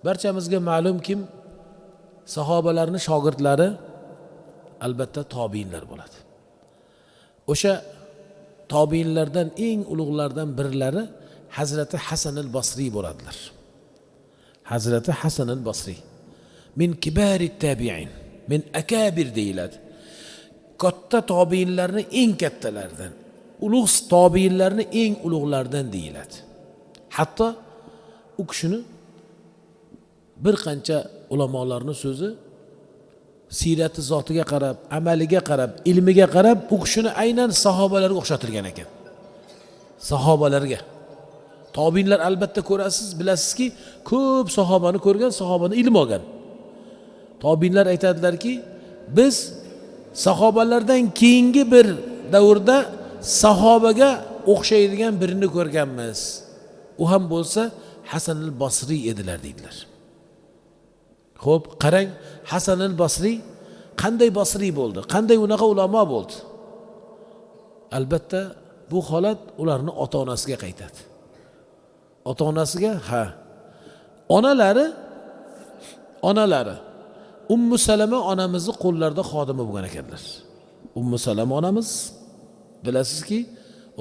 Barchamizga ma'lumki, sahobalarning shogirdlari albatta tobiinlar bo'ladi. O'sha tobiinlardan eng ulug'lardan birlari Hazrati Hasan al-Basri bo'ladilar. Hazrati Hasan al-Basri min kibari tabi'in, min akabir deyiladi. Katta tobiinlarning eng kattalaridan, ulug' tobiinlarning eng ulug'laridan deyiladi. Hatto u kishini bir qancha ulamolarning so'zi siyrati zotiga qarab, amaliga qarab, ilmiga qarab u kishini aynan sahobalarga o'xshatilgan ekan. Sahobalarga. Tobiinlar albatta ko'rasiz, bilasizki, ko'p sahobani ko'rgan, sahobani ilm olgan. Tobiinlar aytadilarki, biz sahobalardan keyingi bir davrda sahobaga o'xshaydigan birini ko'rganmiz. U ham bo'lsa Hasan al-Basri edilar deydilar. Xo'p, qarang, Hasan al-Basri qanday Basri bo'ldi? Qanday unaqa ulamo bo'ldi? Albatta bu holat ularning ota-onasiga qaytadi. Ota-onasiga, onalari Ummu Salama onamizning qo'llarida xodimi bo'lgan ekanlar. Ummu Salama onamiz bilasizki,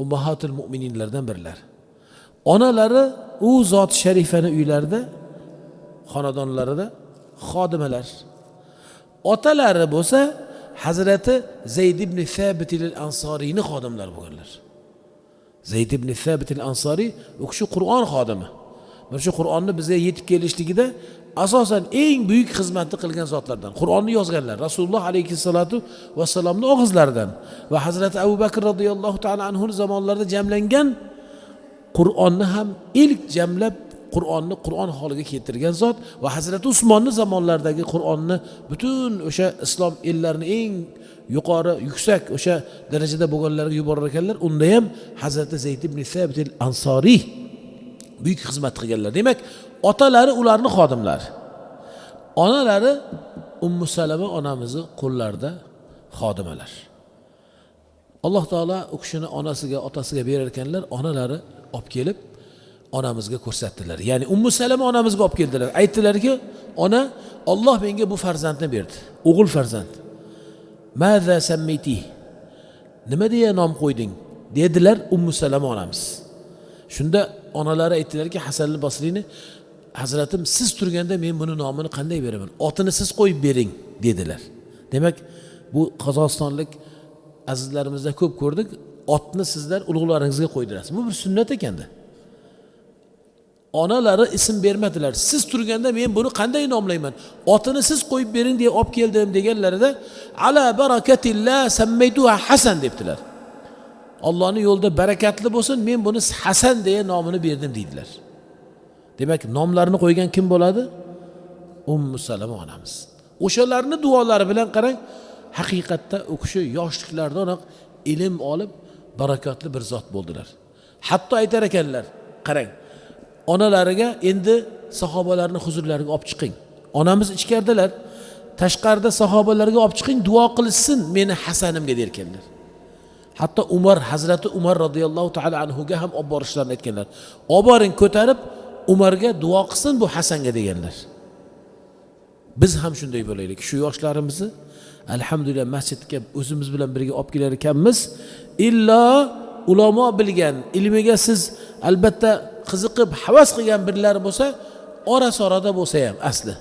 ummahatul mu'mininlardan birlar. Onalari u zot sharifani uylarida, xonadonlarida xodimalar. Otalari bo'lsa Hazrati Zayd ibn Sabit al-Ansariyning xodimlari bo'lganlar. Zayd ibn Sabit al-Ansari u kishi Qur'on xodimi. Mana shu Qur'onni bizga yetib kelishligida asosan eng buyuk xizmatni qilgan zotlardan. Qur'onni yozganlar Rasululloh alayhissalatu vassalomning og'izlaridan va Hazrati Abu Bakr radhiyallohu ta'ala anhu zamonlarida jamlangan Qur'onni ham ilk jamlab Qur'on holiga keltirgan zot va Hazrati Usmonning zamonlaridagi Qur'onni butun o'sha islom ellarini eng yuqori, yuksak o'sha darajada bo'lganlarga yuborar ekanlar. Unda ham Hazrati Zayd ibn Sabit al-Ansari buyuk xizmat qilganlar. Demak, otalari ularning xodimlari. Onalari Ummu Salama onamizning qo'llarida xodimalar. Alloh taolo u kishini onasiga, otasiga berar ekanlar, onalari olib kelib onamizga ko'rsatdilar. Ya'ni Ummu Salama onamizga olib keldilar. Aytdilarki, ona, Alloh menga bu farzandni berdi. O'g'il farzand. Maza sammayti? Nima deya nom qo'yding? Dedilar Ummu Salama onamiz. Shunda onalari aytdilarki, Hasan al-Basriyni, Hazratim, siz turganda men buni nomini qanday beraman? Otini siz qo'yib bering, dedilar. Demak, bu Qozog'istonlik azizlarimizda ko'p ko'rdik. Otni sizlar ulug'laringizga qo'ydirasiz. Bu bir sunnat ekanda. Onalari ism bermadilar. Siz turganda men buni qanday nomlayman? Otini siz qo'yib bering deya olib keldim deganlarida, ala barakatillah sammaytuha Hasan debdilar. Allohning yo'lida barakatli bo'lsin, men buni Hasan deya nomini berdim deydilar. Demak, nomlarini qo'ygan kim bo'ladi? Ummu Salama onamiz. O'shalarning duolari bilan qarang, haqiqatda u kishi yoshliklaridan ilm olib, barakatli bir zot bo'ldilar. Hatto aytar ekanlar, qarang, onalariga endi sahobalarning huzurlariga olib chiqing. Onamiz ichkaridalar, tashqarida sahobalarga olib chiqing, duo qilishsin meni Hasanimga derkanlar. Hatto Hazrati Umar radhiyallohu ta'ala anhuga ham olib borishlarini aytganlar. Olib boring, ko'tarib Umarga duo qilsin bu Hasanga deganlar. Biz ham shunday bo'laylik. Shu yoshlarimizni alhamdulillah masjidga o'zimiz bilan birga olib kelar ekanmiz. Illo ulamo bilgan, ilmiga siz albatta qiziqib, havas qilgan birlar bo'lsa, ora-sorada bo'lsa ham asli.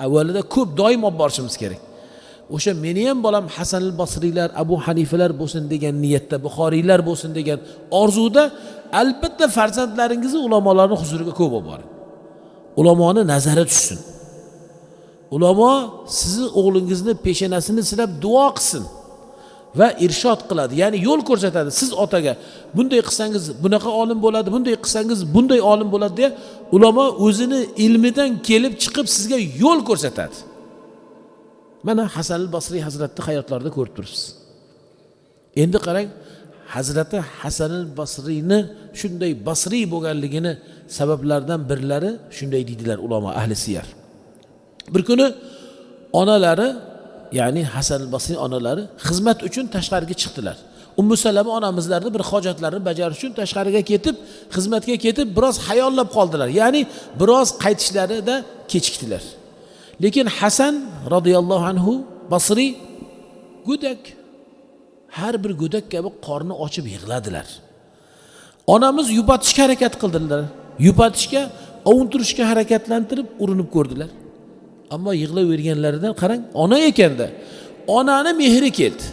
Avvalida ko'p doim olib borishimiz kerak. O'sha meni ham bolam Hasan al-Basriylar, Abu Hanifalar bo'lsin degan niyatda, Buxoriylar bo'lsin degan orzuda albatta farzandlaringizni ulamolarning huzuriga ko'p olib boring. Ulamoni nazari tushsin. Ulamo sizni o'g'lingizni peshonasini silab duo qilsin va irshod qiladi. Ya'ni yo'l ko'rsatadi. Siz otaga bunday qilsangiz bunaqa olim bo'ladi, bunday qilsangiz bunday olim bo'ladi deya ulamo o'zini ilmidan kelib chiqib sizga yo'l ko'rsatadi. Mana Hasan al-Basri hazratning hayotlarida ko'rib turibsiz. Endi qarang, Hazrati Hasan al-Basriyni shunday Basri bo'lganligini sabablardan birlari shunday deydilar ulamo ahli siyar. Bir kuni onalari, ya'ni Hasan al-Basri onalari xizmat uchun tashqariga chiqdilar. Ummu Salama onamizlarni bir hojatlarini bajarish uchun tashqariga ketib, xizmatga ketib, biroz hayollab qoldilar. Ya'ni biroz qaytishlarida kechikdilar. Lekin Hasan radhiyallohu anhu Basri go'dak, har bir go'dak kabi qorni ochib yig'ladilar. Onamiz yupatishga harakat qildilar. Yupatishga, ovuntirishga harakatlantirib urinib ko'rdilar. Ammo yig'laverganlaridan qarang, ona ekanda. Onani mehri keldi.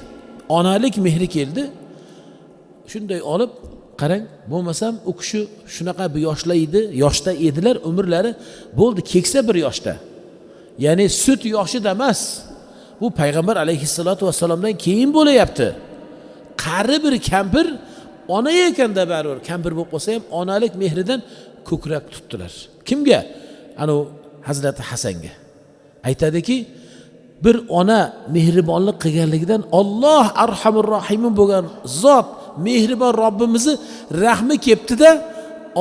Onalik mehri keldi. Shunday olib, qarang, bo'lmasam u kishi shunaqa bir yoshda edilar, umrlari bo'ldi, keksa bir yoshda. Ya'ni sut yoshida emas. Bu payg'ambar alayhissalatu vassalomdan keyin bo'layapti. Qari bir kampir ona ekanda baribir kampir bo'lib qolsa ham onalik mehridan ko'krak tutdilar. Kimga? Ana Hazrati Hasanga. Aytadiki, bir ona mehribonlik qilganligidan Alloh arhamur rohimin bo'lgan zot, mehribon Robbimizni rahmi kelibdi-da,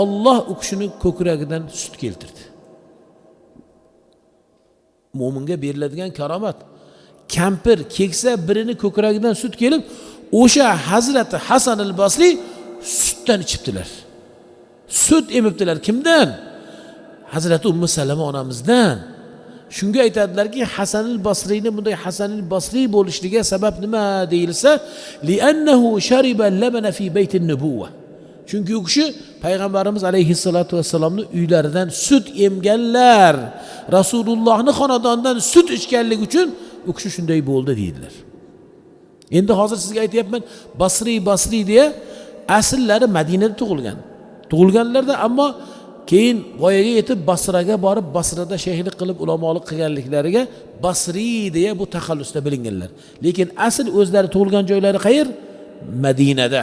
Alloh u kishining ko'kragidan sut keltirdi. Mo'minga beriladigan karomat. Kampir, keksa birini ko'kragidan sut kelib, o'sha Hazrati Hasan al-Basri sutdan ichibdilar. Sut emibdilar. Kimdan? Hazrati Ummu Salama onamizdan. Shunga aytadilarki, Hasan al-Basriyni bunday Hasan al-Basri bo'lishligiga sabab nima deyilsa, li'annahu shariba labana fi baytin nubuwwa. Chunki u kishi payg'ambarimiz alayhissalatu vassalomning uylaridan sut emganlar. Rasulullohning xonadonidan sut ichganligi uchun u kishi shunday bo'ldi deydilar. Endi hozir sizga aytayapman, Basri deya asllari Madinada tug'ilgan. Tug'ilganlarda ammo keyin voyaga yetib Basraga borib, Basrada shayxlik qilib ulamolik qilganliklariga Basri deya bu taxallusda bilinganlar. Lekin asl o'zlari tug'ilgan joylari qayer? Madinada.